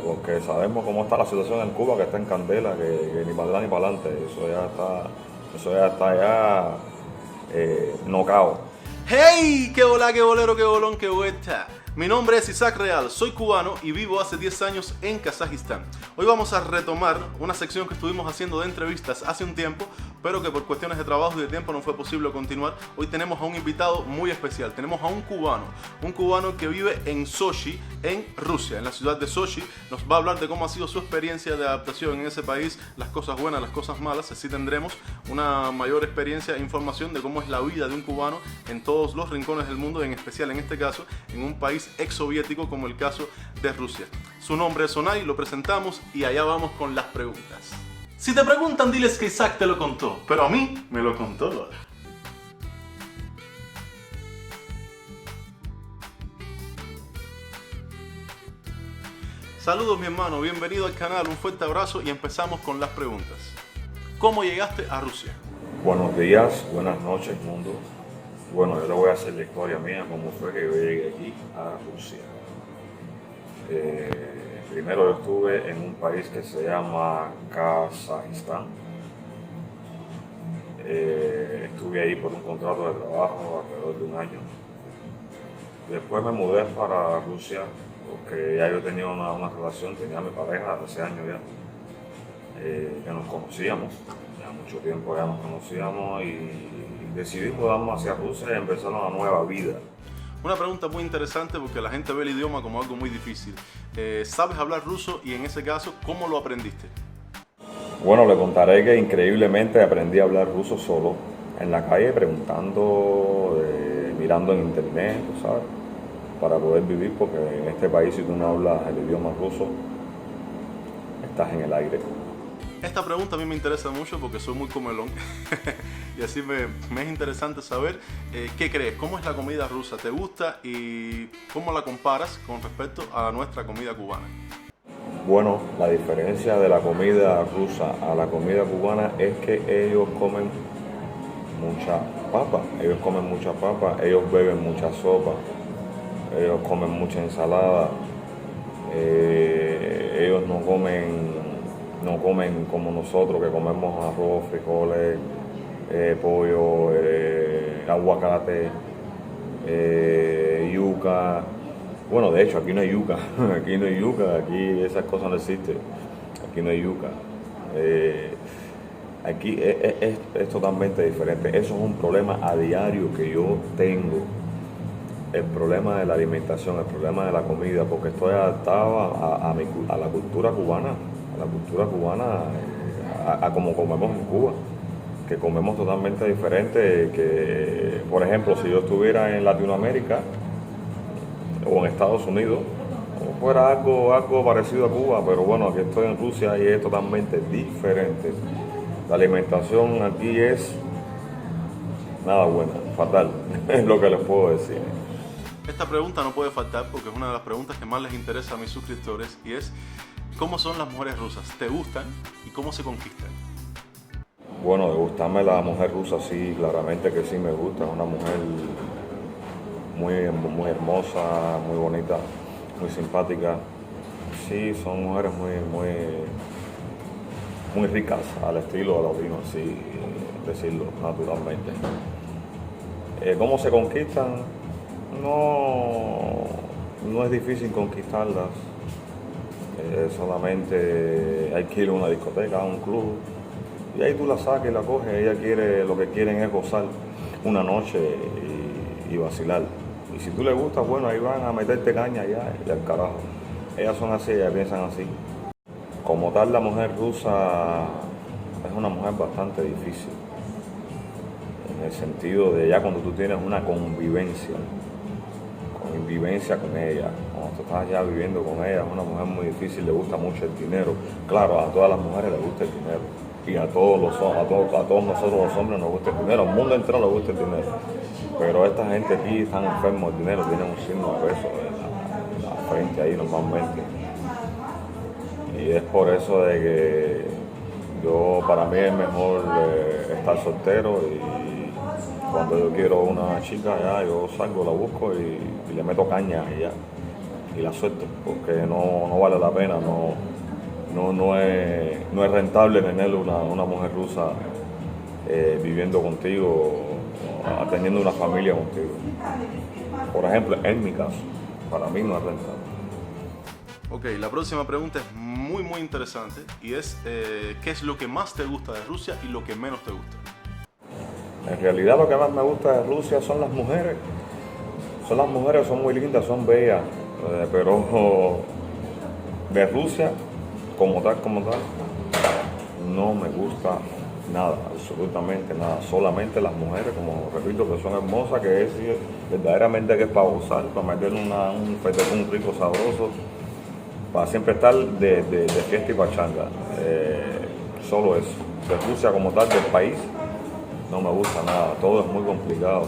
porque sabemos cómo está la situación en Cuba, que está en candela, que ni para atrás ni para adelante, eso ya está ya nocao. ¡Hey! ¡Qué hola, qué bolero, qué bolón, qué vuelta! Mi nombre es Isaac Real, soy cubano y vivo hace 10 años en Kazajistán. Hoy vamos a retomar una sección que estuvimos haciendo de entrevistas hace un tiempo, pero que por cuestiones de trabajo y de tiempo no fue posible continuar. Hoy tenemos a un invitado muy especial, tenemos a un cubano que vive en Sochi, en Rusia, en la ciudad de Sochi. Nos va a hablar de cómo ha sido su experiencia de adaptación en ese país, las cosas buenas, las cosas malas. Así tendremos una mayor experiencia e información de cómo es la vida de un cubano en todos los rincones del mundo, en especial en este caso en un país exsoviético como el caso de Rusia. Su nombre es Onay, lo presentamos y allá vamos con las preguntas. Si te preguntan, diles que Isaac te lo contó, pero a mí me lo contó Lola. Saludos mi hermano, bienvenido al canal, un fuerte abrazo y empezamos con las preguntas. ¿Cómo llegaste a Rusia? Buenos días, buenas noches, mundo. Bueno, yo le voy a hacer la historia mía, cómo fue que yo llegué aquí a Rusia. Primero yo estuve en un país que se llama Kazajistán. Estuve ahí por un contrato de trabajo alrededor de un año. Después me mudé para Rusia porque ya yo tenía una relación, tenía a mi pareja hace años ya, que nos conocíamos, ya mucho tiempo ya nos conocíamos y decidí mudarnos hacia Rusia y empezar una nueva vida. Una pregunta muy interesante porque la gente ve el idioma como algo muy difícil. ¿Sabes hablar ruso y en ese caso cómo lo aprendiste? Bueno, le contaré que increíblemente aprendí a hablar ruso solo, en la calle, preguntando, mirando en internet, tú ¿sabes? Para poder vivir, porque en este país si tú no hablas el idioma ruso, estás en el aire. Esta pregunta a mí me interesa mucho porque soy muy comelón y así me es interesante saber qué crees, cómo es la comida rusa, ¿te gusta y cómo la comparas con respecto a nuestra comida cubana? Bueno, la diferencia de la comida rusa a la comida cubana es que ellos comen mucha papa, ellos beben mucha sopa, ellos comen mucha ensalada, ellos no comen como nosotros que comemos arroz, frijoles, pollo, aguacate, yuca. Bueno, de hecho, aquí no hay yuca, aquí no hay yuca, aquí esas cosas no existen, aquí no hay yuca. Aquí es totalmente diferente. Eso es un problema a diario que yo tengo. El problema de la alimentación, el problema de la comida, porque estoy adaptado a la cultura cubana, a como comemos en Cuba, que comemos totalmente diferente. Que, por ejemplo, si yo estuviera en Latinoamérica o en Estados Unidos, fuera algo parecido a Cuba, pero bueno, aquí estoy en Rusia y es totalmente diferente. La alimentación aquí es nada buena, fatal, es lo que les puedo decir. Esta pregunta no puede faltar porque es una de las preguntas que más les interesa a mis suscriptores y es ¿cómo son las mujeres rusas? ¿Te gustan y cómo se conquistan? Bueno, de gustarme la mujer rusa, sí, claramente que sí me gusta. Es una mujer muy hermosa, muy bonita, muy simpática. Sí, son mujeres muy ricas, al estilo latino, así decirlo, naturalmente. ¿Cómo se conquistan? No es difícil conquistarlas. Solamente hay que ir a una discoteca, a un club, y ahí tú la sacas y la coges. Lo que quieren es gozar una noche y vacilar. Y si tú le gustas, bueno, ahí van a meterte caña ya y al carajo. Ellas son así, ellas piensan así. Como tal, la mujer rusa es una mujer bastante difícil, en el sentido de ya cuando tú tienes una convivencia con ella, cuando tú estás ya viviendo con ella, es una mujer muy difícil, le gusta mucho el dinero. Claro, a todas las mujeres les gusta el dinero, y a todos nosotros los hombres nos gusta el dinero, al mundo entero nos gusta el dinero. Pero esta gente aquí están enfermos del dinero, tienen un signo de peso en la frente ahí normalmente. Y es por eso de que para mí es mejor estar soltero y cuando yo quiero una chica ya yo salgo, la busco y le meto caña y ya. y la suelto, porque no vale la pena, no es rentable tener una mujer rusa viviendo contigo, teniendo una familia contigo. Por ejemplo, en mi caso, para mí no es rentable. Ok, la próxima pregunta es muy interesante y es ¿qué es lo que más te gusta de Rusia y lo que menos te gusta? En realidad lo que más me gusta de Rusia son las mujeres. Son muy lindas, son bellas, pero de Rusia como tal, no me gusta nada, absolutamente nada. Solamente las mujeres, como repito, que son hermosas, que es verdaderamente que es para gozar, para meter un fetecún rico, sabroso, para siempre estar de fiesta y pachanga. Solo eso. De Rusia como tal, del país, no me gusta nada. Todo es muy complicado.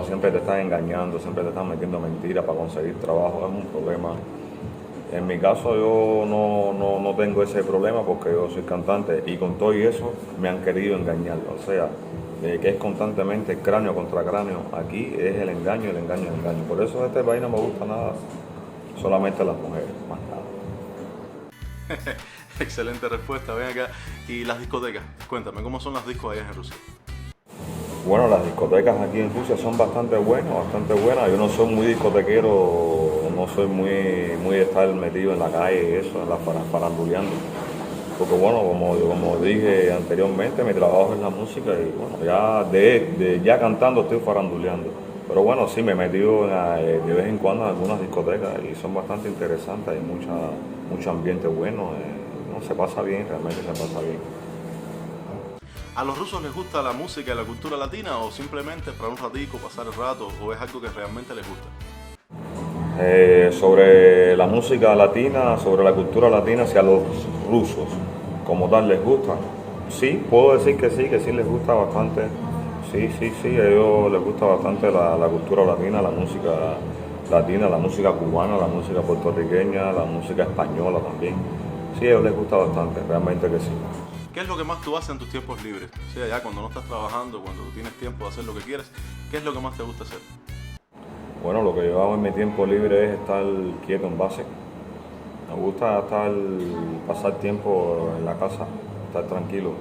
Siempre te están engañando, siempre te están metiendo mentiras para conseguir trabajo. Es un problema. En mi caso yo no tengo ese problema porque yo soy cantante y con todo y eso me han querido engañar. O sea, que es constantemente cráneo contra cráneo. Aquí es el engaño. Por eso de este país no me gusta nada. Solamente las mujeres, más nada. Excelente respuesta, ven acá. Y las discotecas, cuéntame, ¿cómo son las discos allá en Rusia? Bueno, las discotecas aquí en Rusia son bastante buenas. Yo no soy muy discotequero, no soy muy de estar metido en la calle y eso, en la faranduleando. Porque bueno, como dije anteriormente, mi trabajo es la música y bueno, ya cantando estoy faranduleando. Pero bueno, sí me he metido de vez en cuando en algunas discotecas y son bastante interesantes, hay mucho ambiente bueno, se pasa bien, realmente se pasa bien. ¿A los rusos les gusta la música y la cultura latina o simplemente para un ratico, pasar el rato, o es algo que realmente les gusta? Sobre la música latina, sobre la cultura latina, si a los rusos como tal les gusta, sí, puedo decir que sí les gusta bastante. Sí, a ellos les gusta bastante la cultura latina, la música latina, la música cubana, la música puertorriqueña, la música española también. Sí, a ellos les gusta bastante, realmente que sí. ¿Qué es lo que más tú haces en tus tiempos libres? O sea, ya cuando no estás trabajando, cuando tienes tiempo de hacer lo que quieres, ¿qué es lo que más te gusta hacer? Bueno, lo que yo hago en mi tiempo libre es estar quieto en base. Me gusta pasar tiempo en la casa, estar tranquilo.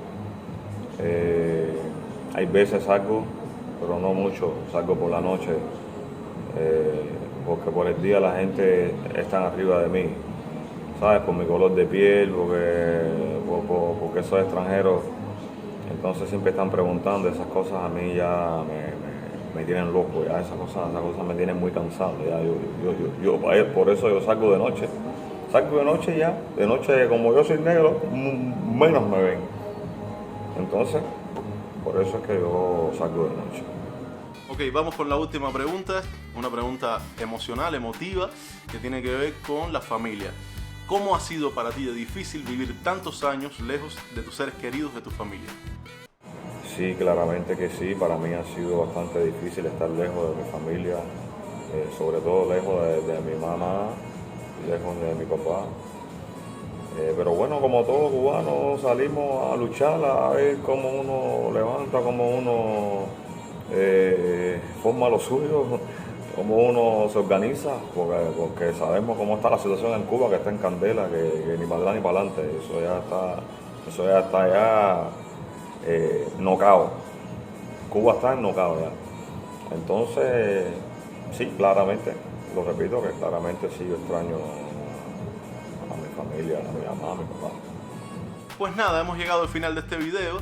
Hay veces salgo, pero no mucho, salgo por la noche, porque por el día la gente está arriba de mí, ¿sabes? Por mi color de piel, porque soy extranjero, entonces siempre están preguntando esas cosas, a mí ya me tienen loco, ya esas cosas me tienen muy cansado, ya por eso yo salgo de noche ya, de noche como yo soy negro, menos me ven, entonces por eso es que yo salgo de noche. Ok, vamos con la última pregunta, una pregunta emocional, emotiva, que tiene que ver con la familia. ¿Cómo ha sido para ti de difícil vivir tantos años lejos de tus seres queridos, de tu familia? Sí, claramente que sí, para mí ha sido bastante difícil estar lejos de mi familia, sobre todo lejos de mi mamá, lejos de mi papá. Pero bueno, como todo cubano, salimos a luchar, a ver cómo uno levanta, cómo uno forma lo suyo, cómo uno se organiza, porque sabemos cómo está la situación en Cuba, que está en candela, que ni para atrás ni para adelante, eso ya está nocao. Cuba está en nocao ya. Entonces, sí, claramente, lo repito, que claramente sí yo extraño a mi familia, a mi mamá, a mi papá. Pues nada, hemos llegado al final de este video.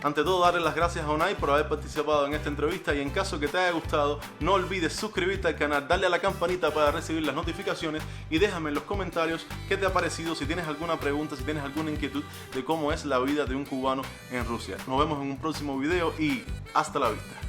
Ante todo, darle las gracias a Unai por haber participado en esta entrevista y en caso que te haya gustado, no olvides suscribirte al canal, darle a la campanita para recibir las notificaciones y déjame en los comentarios qué te ha parecido, si tienes alguna pregunta, si tienes alguna inquietud de cómo es la vida de un cubano en Rusia. Nos vemos en un próximo video y hasta la vista.